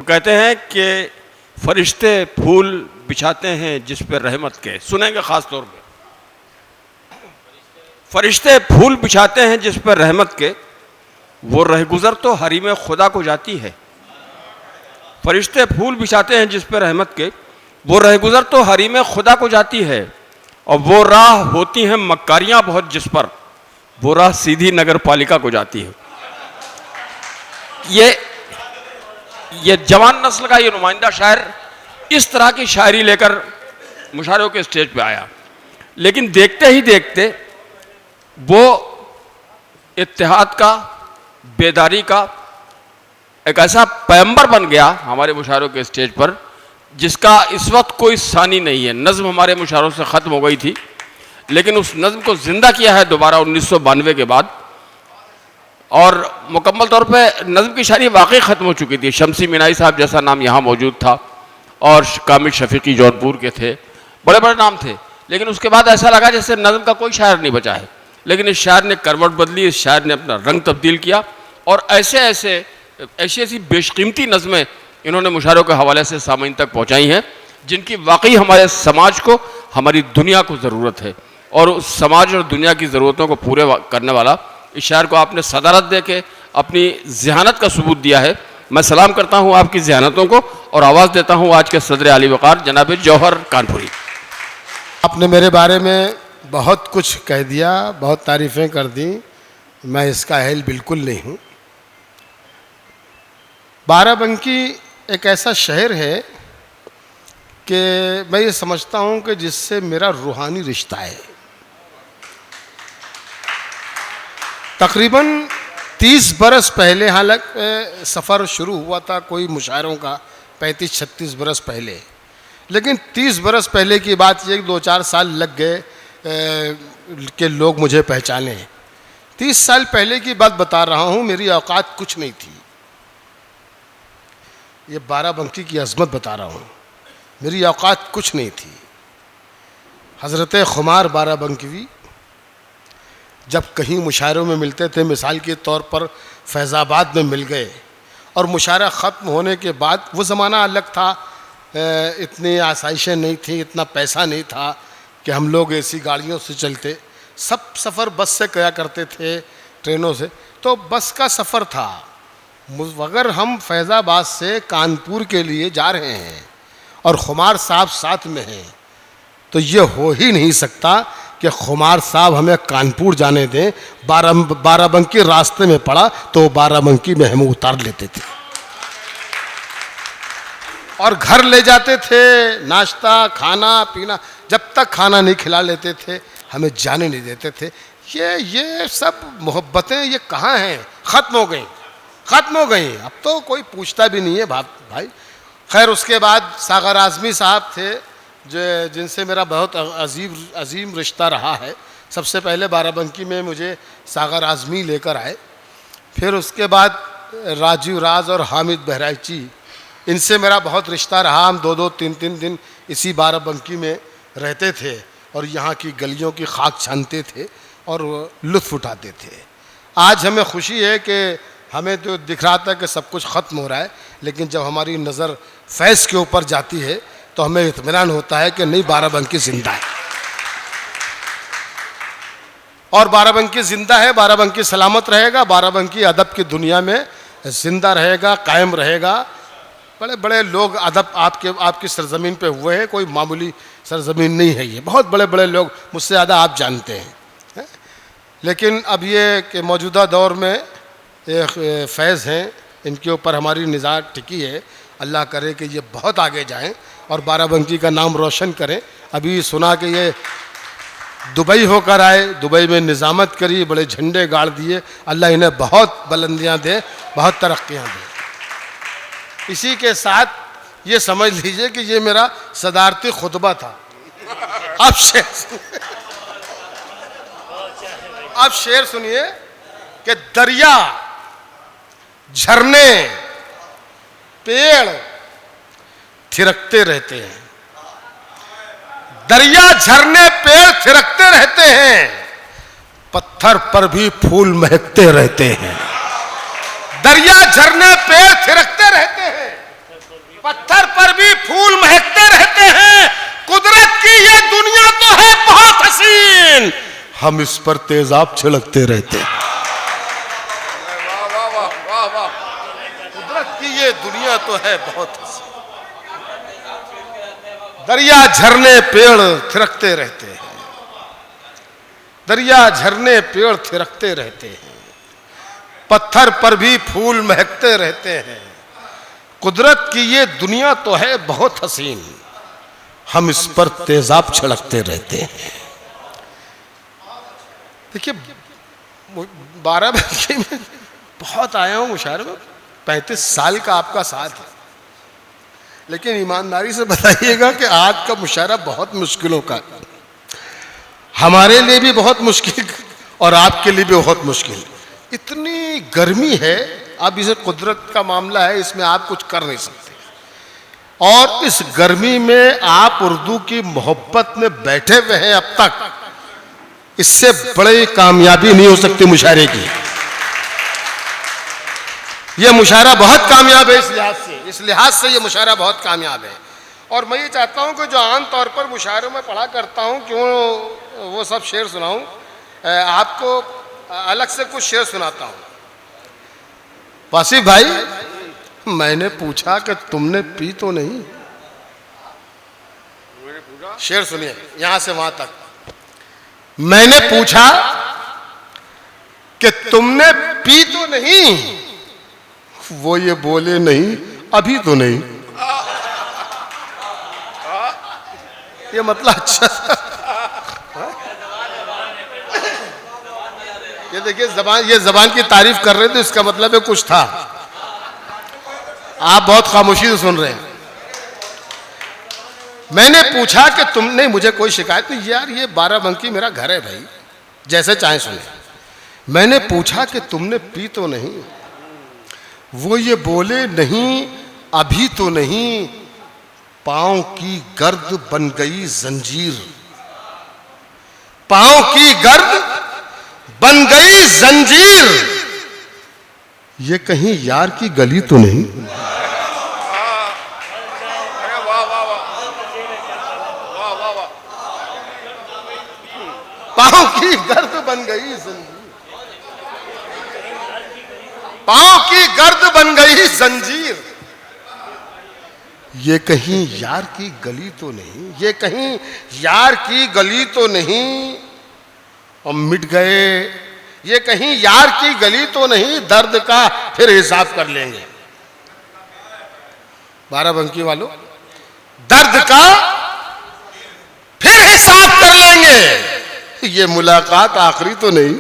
कहते हैं कि फरिश्ते फूल बिछाते हैं जिस पे रहमत के, सुनेंगे ख़ास तौर पे, फरिश्ते फूल बिछाते हैं जिस पर रहमत के, वो रहगुज़र तो हरीम खुदा को जाती है। फरिश्ते फूल बिछाते हैं जिस पर रहमत के, वो रहगुज़र तो हरीम खुदा को जाती है। और वो राह होती हैं मक्कारियाँ बहुत जिस पर, वो राह सीधी नगर पालिका को जाती है। ये जवान नस्ल का ये नुमाइंदा शायर इस तरह की शायरी लेकर मुशायरों के स्टेज पे आया, लेकिन देखते ही देखते वो इत्तेहाद का, बेदारी का एक ऐसा पैगंबर बन गया हमारे मुशायरों के स्टेज पर, जिसका इस वक्त कोई सानी नहीं है। नज़्म हमारे मुशायरों से ख़त्म हो गई थी, लेकिन उस नज़्म को ज़िंदा किया है दोबारा 1992 के बाद। और मुकम्मल तौर पे नज़्म की शायरी वाकई ख़त्म हो चुकी थी। शमसी मीनाई साहब जैसा नाम यहाँ मौजूद था और कामिल शफीकी जौनपुर के थे, बड़े बड़े नाम थे, लेकिन उसके बाद ऐसा लगा जैसे नज़्म का कोई शायर नहीं बचा है। लेकिन इस शायर ने करवट बदली, इस शायर ने अपना रंग तब्दील किया और ऐसी बेशकीमती नज़में इन्होंने मुशायरों के हवाले से सामीन तक पहुँचाई हैं, जिनकी वाकई हमारे समाज को, हमारी दुनिया को ज़रूरत है। और उस समाज और दुनिया की ज़रूरतों को पूरे करने वाला इस शायर को आपने सदारत दे के अपनी ज़हानत का सबूत दिया है। मैं सलाम करता हूँ आपकी ज़हानतों को और आवाज़ देता हूँ आज के सदर आली वक़ार जनाब जौहर कानपुरी। आपने मेरे बारे में बहुत कुछ कह दिया, बहुत तारीफ़ें कर दी, मैं इसका अहल बिल्कुल नहीं हूँ। बाराबंकी एक ऐसा शहर है कि मैं ये समझता हूँ कि जिससे मेरा रूहानी रिश्ता है। तकरीबन 30 बरस पहले, हालांकि सफ़र शुरू हुआ था कोई मुशायरों का 35-36 बरस पहले, लेकिन 30 बरस पहले की बात ये 2-4 साल लग गए कि लोग मुझे पहचाने। 30 साल पहले की बात बता रहा हूँ, मेरी औकात कुछ नहीं थी। ये बाराबंकी की अज़मत बता रहा हूँ, मेरी औकात कुछ नहीं थी। हज़रत खुमार बाराबंकीवी जब कहीं मुशायरों में मिलते थे, मिसाल के तौर पर फैज़ाबाद में मिल गए और मुशायरा ख़त्म होने के बाद, वो ज़माना अलग था, इतनी आसाइशें नहीं थी, इतना पैसा नहीं था कि हम लोग ऐसी गाड़ियों से चलते, सब सफ़र बस से किया करते थे, ट्रेनों से। तो बस का सफ़र था। अगर हम फैज़ाबाद से कानपुर के लिए जा रहे हैं और खुमार साहब साथ में हैं, तो ये हो ही नहीं सकता कि खुमार साहब हमें कानपुर जाने दें। बाराबंकी रास्ते में पड़ा तो बाराबंकी में हमें उतार लेते थे और घर ले जाते थे, नाश्ता खाना पीना, जब तक खाना नहीं खिला लेते थे हमें जाने नहीं देते थे। ये सब मोहब्बतें ये कहाँ हैं? ख़त्म हो गई, ख़त्म हो गई। अब तो कोई पूछता भी नहीं है भाई। खैर, उसके बाद सागर आज़मी साहब थे जिनसे मेरा बहुत अजीम रिश्ता रहा है। सबसे पहले बाराबंकी में मुझे सागर आज़मी लेकर आए, फिर उसके बाद राजीव राज और हामिद बहराइची, इनसे मेरा बहुत रिश्ता रहा। हम 2-2, 3-3 दिन इसी बाराबंकी में रहते थे और यहाँ की गलियों की खाक छानते थे और लुत्फ़ उठाते थे। आज हमें खुशी है कि हमें तो दिख रहा था कि सब कुछ ख़त्म हो रहा है, लेकिन जब हमारी नज़र फैज़ के ऊपर जाती है तो हमें इत्मीनान होता है कि नहीं, बाराबंकी ज़िंदा है और बाराबंकी ज़िंदा है। बाराबंकी सलामत रहेगा, बाराबंकी अदब की दुनिया में ज़िंदा रहेगा, कायम रहेगा। बड़े बड़े लोग अदब आपकी सरज़मीन पे हुए हैं, कोई मामूली सरज़मीन नहीं है ये। बहुत बड़े बड़े लोग, मुझसे ज़्यादा आप जानते हैं। लेकिन अब ये कि मौजूदा दौर में एक फैज़ हैं, इनके ऊपर हमारी निज़ार टिकी है। अल्लाह करे कि ये बहुत आगे जाएं और बाराबंकी का नाम रोशन करें। अभी सुना कि ये दुबई होकर आए, दुबई में निज़ामत करी, बड़े झंडे गाड़ दिए। अल्लाह इन्हें बहुत बुलंदियाँ दे, बहुत तरक्कियाँ दे। इसी के साथ ये समझ लीजिए कि ये मेरा सदारती खुतबा था। अब शेर सुनिए कि दरिया, झरने, पेड़ थिरकते रहते हैं। दरिया, झरने, पेड़ थिरकते रहते हैं, पत्थर पर भी फूल महकते रहते हैं। दरिया, झरने, पेड़ थिरकते रहते हैं, हम इस पर तेजाब छिड़कते रहते हैं। कुदरत की ये दुनिया तो है बहुत हसीन। दरिया झरने पेड़ थिरकते रहते हैं, दरिया झरने पेड़ थिरकते रहते हैं, पत्थर पर भी फूल महकते रहते हैं। कुदरत की ये दुनिया तो है बहुत हसीन, हम इस पर तेजाब छिड़कते रहते हैं। देखिए 12 में बहुत आया हूं मुशायरे में, 35 साल का आपका साथ है, लेकिन ईमानदारी से बताइएगा कि आज का मुशायरा बहुत मुश्किलों का, हमारे लिए भी बहुत मुश्किल और आपके लिए भी बहुत मुश्किल। इतनी गर्मी है, अब इसे कुदरत का मामला है, इसमें आप कुछ कर नहीं सकते। और इस गर्मी में आप उर्दू की मोहब्बत में बैठे हुए हैं अब तक, इससे बड़ी कामयाबी नहीं हो सकती मुशायरे की। यह मुशायरा बहुत कामयाब है इस लिहाज से यह मुशायरा बहुत कामयाब है। और मैं ये चाहता हूं कि जो आम तौर पर मुशायरों में पढ़ा करता हूं, क्यों वो सब शेर सुनाऊं, आपको अलग से कुछ शेर सुनाता हूं। वासिफ भाई, मैंने पूछा कि तुमने पी तो नहीं? शेर सुनिए यहां से वहां तक। मैंने पूछा कि तुमने पी तो नहीं? वो ये बोले नहीं, अभी तो नहीं। ये मतलब अच्छा, ये देखिए ये जबान की तारीफ कर रहे थे, इसका मतलब है कुछ था। आप बहुत खामोशी से सुन रहे हैं। मैंने पूछा कि तुमने, मुझे कोई शिकायत नहीं यार, ये बाराबंकी मेरा घर है भाई, जैसे चाहे सुने। मैंने पूछा कि तुमने पी तो नहीं? वो ये बोले नहीं, अभी तो नहीं। पांव की गर्द बन गई जंजीर, पांव की गर्द बन गई जंजीर। ये कहीं यार की गली तो नहीं? पांव की गर्द बन गई जंजीर, पांव की गर्द बन गई जंजीर। ये कहीं यार की गली तो नहीं? ये कहीं यार की गली तो नहीं? और मिट गए, ये कहीं यार की गली तो नहीं? दर्द का फिर हिसाब कर लेंगे। बाराबंकी वालों, दर्द का फिर हिसाब कर लेंगे। ये मुलाकात आखिरी तो नहीं?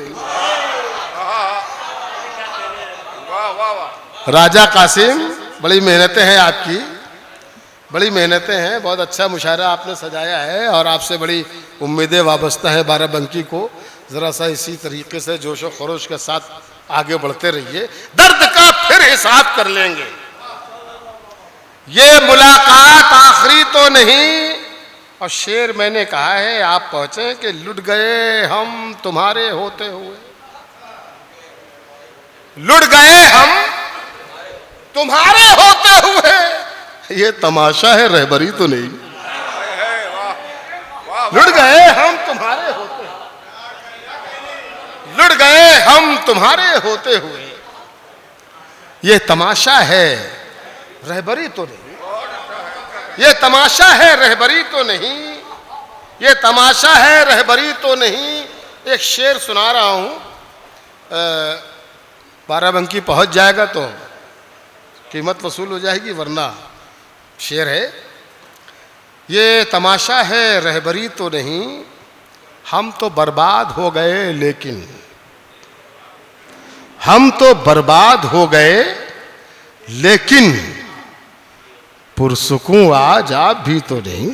राजा कासिम, बड़ी मेहनतें हैं आपकी, बड़ी मेहनतें हैं, बहुत अच्छा मुशायरा आपने सजाया है और आपसे बड़ी उम्मीदें वाबस्ता है बाराबंकी को। ज़रा सा इसी तरीके से जोश व खरोश के साथ आगे बढ़ते रहिए। दर्द का फिर हिसाब कर लेंगे, ये मुलाकात आखिरी तो नहीं। और शेर मैंने कहा है, आप पहुंचे कि लुट गए हम तुम्हारे होते हुए, लुट गए हम तुम्हारे होते हुए। ये तमाशा है, रहबरी तो नहीं। लुट गए हम तुम्हारे होते, लुट गए हम तुम्हारे होते हुए। ये तमाशा है, रहबरी तो नहीं। ये तमाशा है, रहबरी तो नहीं। ये तमाशा है, रहबरी तो नहीं। एक शेर सुना रहा हूं, बाराबंकी पहुंच जाएगा तो कीमत वसूल हो जाएगी, वरना शेर है। ये तमाशा है, रहबरी तो नहीं। हम तो बर्बाद हो गए लेकिन, हम तो बर्बाद हो गए लेकिन पुरसुकून आज आप भी तो नहीं।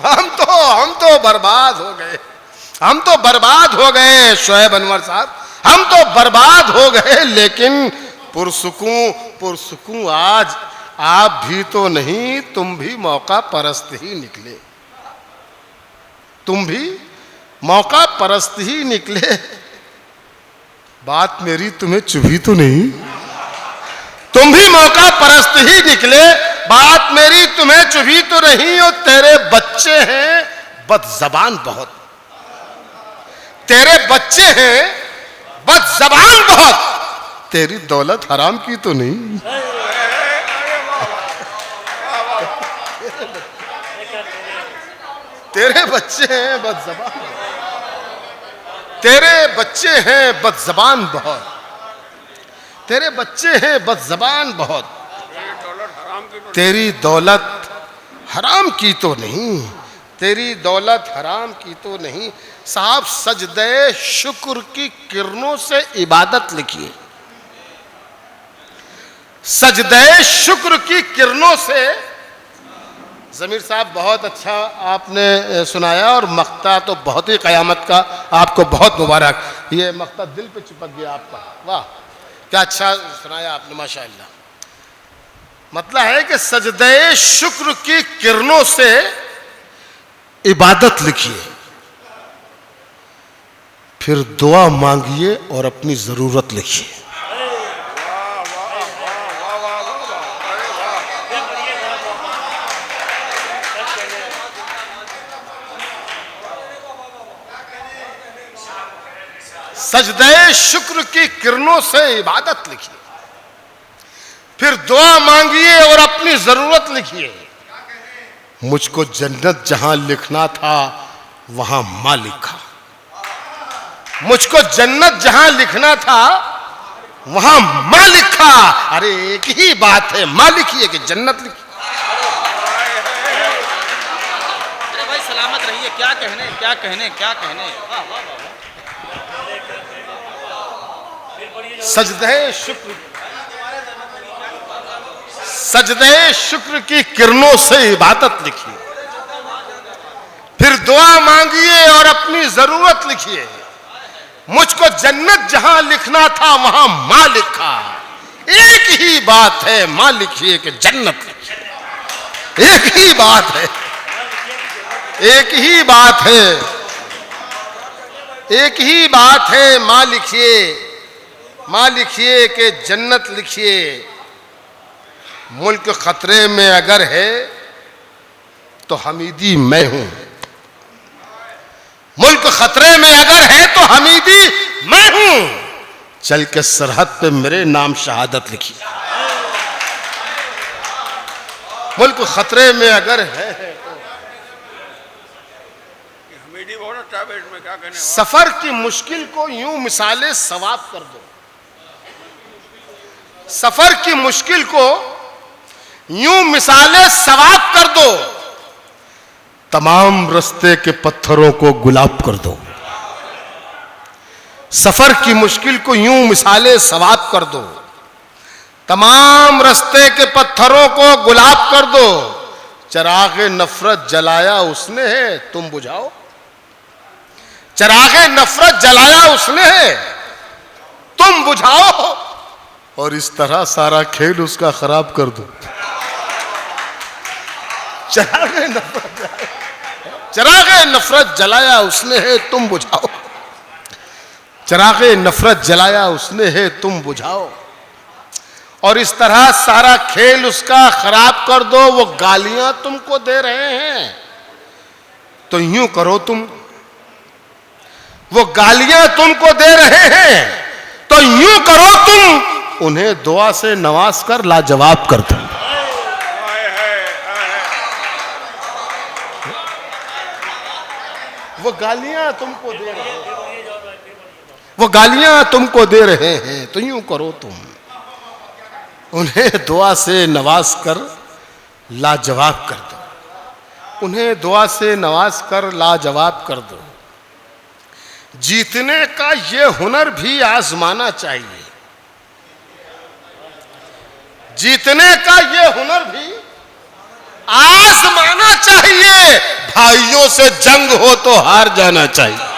हम तो बर्बाद हो गए, हम तो बर्बाद हो गए शोएब अनवर साहब, हम तो बर्बाद हो गए लेकिन पुरसुकून आज आप भी तो नहीं। तुम भी मौका परस्त ही निकले, तुम भी मौका परस्त ही निकले। बात मेरी तुम्हें चुभी तो नहीं? तुम भी मौका परस्त ही निकले। बात मेरी तुम्हें चुभी तो नहीं? और तेरे बच्चे हैं बदजबान बहुत, तेरे बच्चे हैं बदजबान बहुत, तेरी दौलत हराम की तो नहीं? तेरे बच्चे हैं बदजबान, तेरे बच्चे हैं बदजबान बहुत, तेरे बच्चे हैं बदजबान बहुत, तेरी दौलत हराम की तो नहीं? तेरी दौलत हराम की तो नहीं? साहब, सजदे शुक्र की किरणों से इबादत लिखिए। सजदे शुक्र की किरणों से। ज़मीर साहब, बहुत अच्छा आपने सुनाया और मक्ता तो बहुत ही क़यामत का, आपको बहुत मुबारक। ये मक्ता दिल पे चिपक गया आपका, वाह क्या अच्छा सुनाया आपने, माशाअल्लाह। मतलब है कि सजदे शुक्र की किरणों से इबादत लिखिए, फिर दुआ मांगिए और अपनी ज़रूरत लिखिए। सजदे शुक्र की किरणों से इबादत लिखिए, फिर दुआ मांगिए और अपनी जरूरत लिखिए। मुझको जन्नत जहां लिखना था वहां मां लिखा, मुझको जन्नत जहां लिखना था वहां मां लिखा। अरे एक ही बात है, मां लिखिए कि जन्नत लिखिए। अरे भाई सलामत रहिए, क्या कहने क्या कहने क्या कहने। वाह वाह वाह। सजदे शुक्र, सजदे शुक्र की किरणों से इबादत लिखिए, फिर दुआ मांगिए और अपनी जरूरत लिखिए। मुझको जन्नत जहां लिखना था वहां मां लिखा। एक ही बात है, मां लिखिए कि जन्नत लिखिए। एक ही बात है, एक ही बात है, एक ही बात है, मां लिखिए, मां लिखिए कि जन्नत लिखिए। मुल्क खतरे में अगर है तो हमीदी मैं हूं, मुल्क खतरे में अगर है तो हमीदी मैं हूं। चल के सरहद पे मेरे नाम शहादत लिखिए। मुल्क खतरे में अगर है तो हमीदी बहुत अच्छा है, इसमें क्या कहने। सफर की मुश्किल को यूं मिसाले सवाब कर दो, सफर की मुश्किल को यूं मिसाले सवाब कर दो। तमाम रास्ते के पत्थरों को गुलाब कर दो। सफर की मुश्किल को यूं मिसाले सवाब कर दो। तमाम रास्ते के पत्थरों को गुलाब कर दो। चरागे नफरत जलाया उसने है, तुम बुझाओ। चरागे नफरत जलाया उसने है, तुम बुझाओ। और इस तरह सारा खेल उसका खराब कर दो। चरागे नफरत जलाया उसने है, तुम बुझाओ। चरागे नफरत जलाया उसने है, तुम बुझाओ। और इस तरह सारा खेल उसका खराब कर दो। वो गालियां तुमको दे रहे हैं तो यूं करो तुम, वो गालियां तुमको दे रहे हैं तो यूं करो तुम, उन्हें दुआ से नवाज कर लाजवाब कर दो। वो गालियां तुमको दे रहे हैं, वो गालियां तुमको दे रहे हैं तो यूं करो तुम, उन्हें दुआ से नवाज कर लाजवाब कर दो। उन्हें दुआ से नवाज कर लाजवाब कर दो। जीतने का ये हुनर भी आजमाना चाहिए। जीतने का ये हुनर भी आजमाना चाहिए। भाइयों से जंग हो तो हार जाना चाहिए।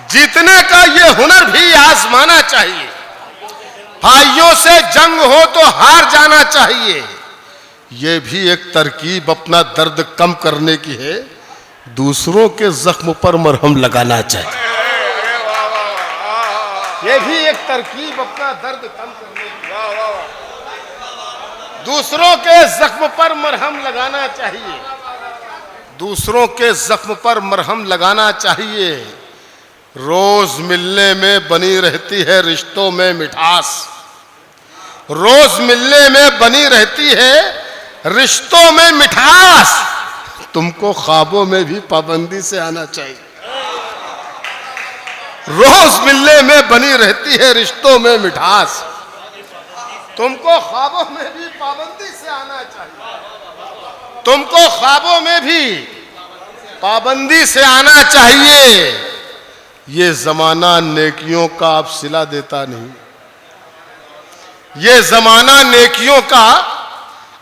जीतने का ये हुनर भी आजमाना चाहिए। भाइयों से जंग हो तो हार जाना चाहिए। ये भी एक तरकीब अपना दर्द कम करने की है। दूसरों के जख्म पर मरहम लगाना चाहिए। ये भी एक तरकीब अपना दर्द कम करने की। दूसरों के जख्म पर मरहम लगाना चाहिए, दूसरों के जख्म पर मरहम लगाना चाहिए। रोज मिलने में बनी रहती है रिश्तों में मिठास, रोज मिलने में बनी रहती है रिश्तों में मिठास। तुमको ख्वाबों में भी पाबंदी से आना चाहिए। रोज मिलने में बनी रहती है रिश्तों में मिठास, तुमको ख्वाबों में भी पाबंदी से आना चाहिए। तुमको ख्वाबों में भी पाबंदी से आना चाहिए। ये जमाना नेकियों का अब सिला देता नहीं, ये जमाना नेकियों का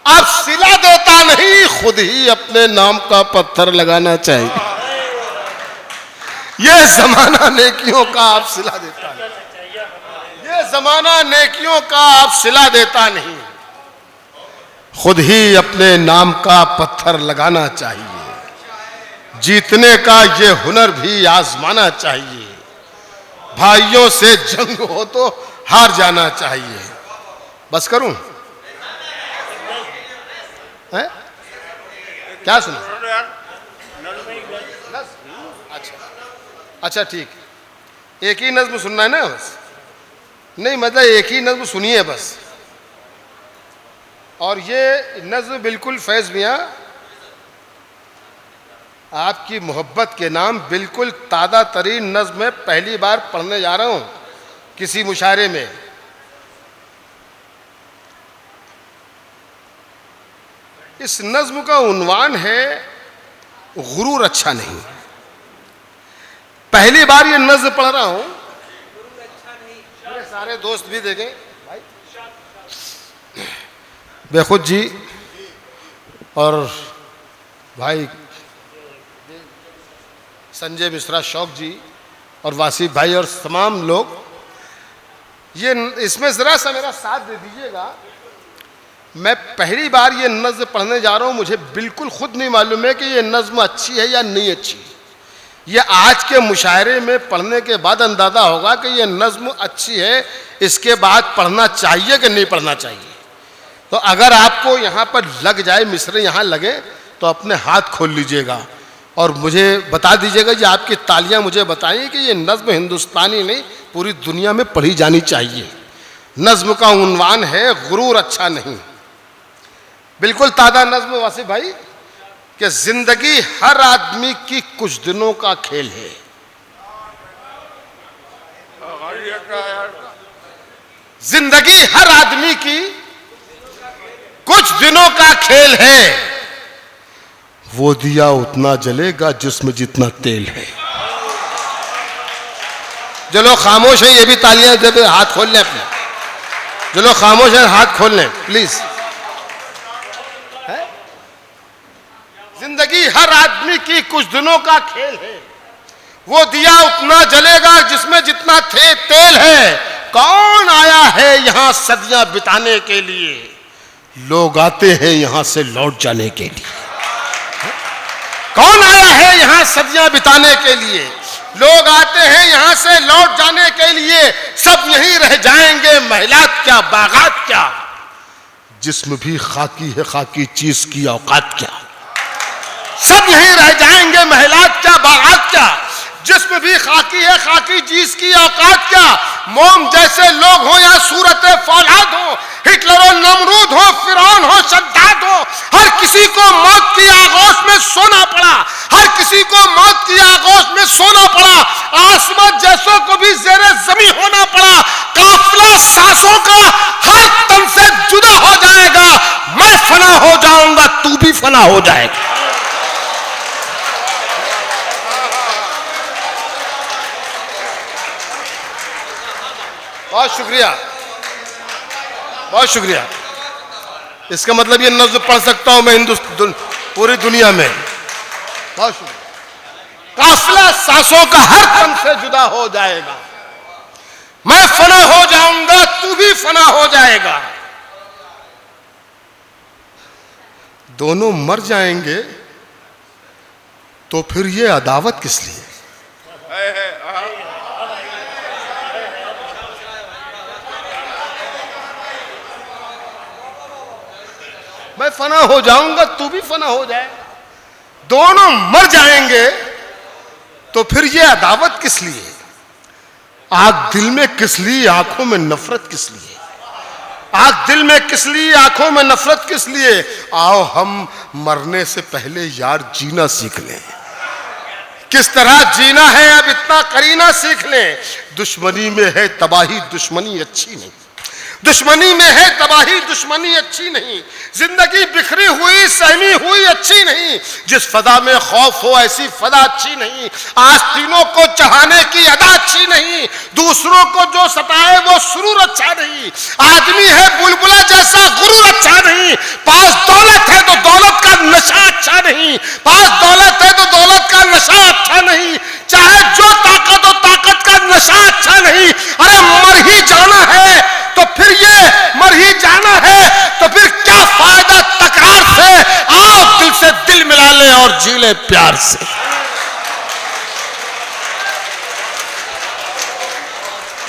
अब सिला देता नहीं। खुद ही अपने नाम का पत्थर लगाना चाहिए। ये जमाना नेकियों का अब सिला देता नहीं, ये जमाना नेकियों का अब सिला देता नहीं। खुद ही अपने नाम का पत्थर लगाना चाहिए। जीतने का ये हुनर भी आजमाना चाहिए। भाइयों से जंग हो तो हार जाना चाहिए। बस करूं? है? क्या सुना? अच्छा ठीक, एक ही नज्म सुनना है ना बस? नहीं मतलब एक ही नज्म सुनिए बस। और ये नज्म बिल्कुल फैज़ मियां आपकी मोहब्बत के नाम बिल्कुल ताज़ा तरीन नज्म में पहली बार पढ़ने जा रहा हूं किसी मुशायरे में। इस नज्म का उन्वान है गुरूर अच्छा नहीं। पहली बार ये नज्म पढ़ रहा हूं, मेरे सारे दोस्त भी देखें भाई, बेखुद जी और भाई संजय मिश्रा शौक जी और वासिफ भाई और तमाम लोग, ये इसमें ज़रा सा मेरा साथ दे दीजिएगा। मैं पहली बार ये नज़्म पढ़ने जा रहा हूँ, मुझे बिल्कुल खुद नहीं मालूम है कि ये नज़्म अच्छी है या नहीं अच्छी। ये आज के मुशायरे में पढ़ने के बाद अंदाज़ा होगा कि ये नज़्म अच्छी है, इसके बाद पढ़ना चाहिए कि नहीं पढ़ना चाहिए। तो अगर आपको यहाँ पर लग जाए, मिसरे यहाँ लगे, तो अपने हाथ खोल लीजिएगा और मुझे बता दीजिएगा। ये आपकी तालियाँ मुझे बताएं कि ये नज़्म हिंदुस्तानी नहीं पूरी दुनिया में पढ़ी जानी चाहिए। नज़्म का उन्वान है गुरूर अच्छा नहीं। बिल्कुल ताज़ा नज़्म वासिफ भाई कि जिंदगी हर आदमी की कुछ दिनों का खेल है। जिंदगी हर आदमी की कुछ दिनों का खेल है। वो दिया उतना जलेगा जिसमें जितना तेल है। जो लोग खामोश हैं ये भी तालियां दे, हाथ खोल लें अपने। जो लोग खामोश हैं हाथ खोल लें प्लीज। जिंदगी हर आदमी की कुछ दिनों का खेल है। वो दिया उतना जलेगा जिसमें जितना तेल है। कौन आया है यहाँ सदियां बिताने के लिए? लोग आते हैं यहाँ से लौट जाने के लिए। कौन आया है यहाँ सदियां बिताने के लिए? लोग आते हैं यहाँ से लौट जाने के लिए। सब यहीं रह जाएंगे, महलात क्या बागात क्या। जिस्म भी खाकी है, खाकी चीज की औकात क्या। सब यहीं रह जाएंगे, महलात क्या बागात क्या। जिस्म भी खाकी है, खाकी चीज की औकात क्या। मोम जैसे लोग हो या सूरत फौलाद हो, हिटलर हो, नमरूद हो, फिरौन हो, शद्दाद हो, हर किसी को मौत की आगोश में सोना पड़ा। हर किसी को मौत की आगोश में सोना पड़ा। आसमां जैसों को भी ज़ेरे ज़मीं होना पड़ा। काफिला सांसों का हर तन से जुदा हो जाएगा। मैं फना हो जाऊंगा, तू भी फना हो जाएगा। बहुत शुक्रिया, बहुत शुक्रिया। इसका मतलब ये नज़्म पढ़ सकता हूं मैं हिंदुस्तान पूरी दुनिया में। बहुत शुक्रिया। काफिला सांसों का हर तन से जुदा हो जाएगा। मैं फना हो जाऊंगा, तू भी फना हो जाएगा। दोनों मर जाएंगे तो फिर ये अदावत किस लिए? मैं फना हो जाऊंगा, तू भी फना हो जाएगा, दोनों मर जाएंगे, तो फिर ये अदावत किस लिए? आग दिल में किस लिए, आंखों में नफरत किस लिए? आग दिल में किस लिए, आंखों में नफरत किस लिए? आओ हम मरने से पहले यार जीना सीख लें। किस तरह जीना है अब इतना करीना सीख लें। दुश्मनी में है तबाही, दुश्मनी अच्छी नहीं। दुश्मनी में है तबाही, दुश्मनी अच्छी नहीं। जिंदगी बिखरी हुई सहमी हुई अच्छी नहीं। जिस फदा में खौफ हो ऐसी फदा अच्छी नहीं। आस्तीनों को चाहने की अदा अच्छी नहीं। दूसरों को जो सताए वो सुरूर अच्छा नहीं। आदमी है बुलबुला जैसा गुरूर अच्छा नहीं। पास दौलत है तो दौलत का नशा अच्छा नहीं। पास दौलत है तो दौलत का नशा अच्छा नहीं। चाहे जो ताकत हो ताकत का नशा अच्छा नहीं। अरे मर ही जाना है तो फिर ये मर ही जाना है तो फिर क्या फायदा तकरार से। आओ दिल से दिल मिला ले और जी ले प्यार से।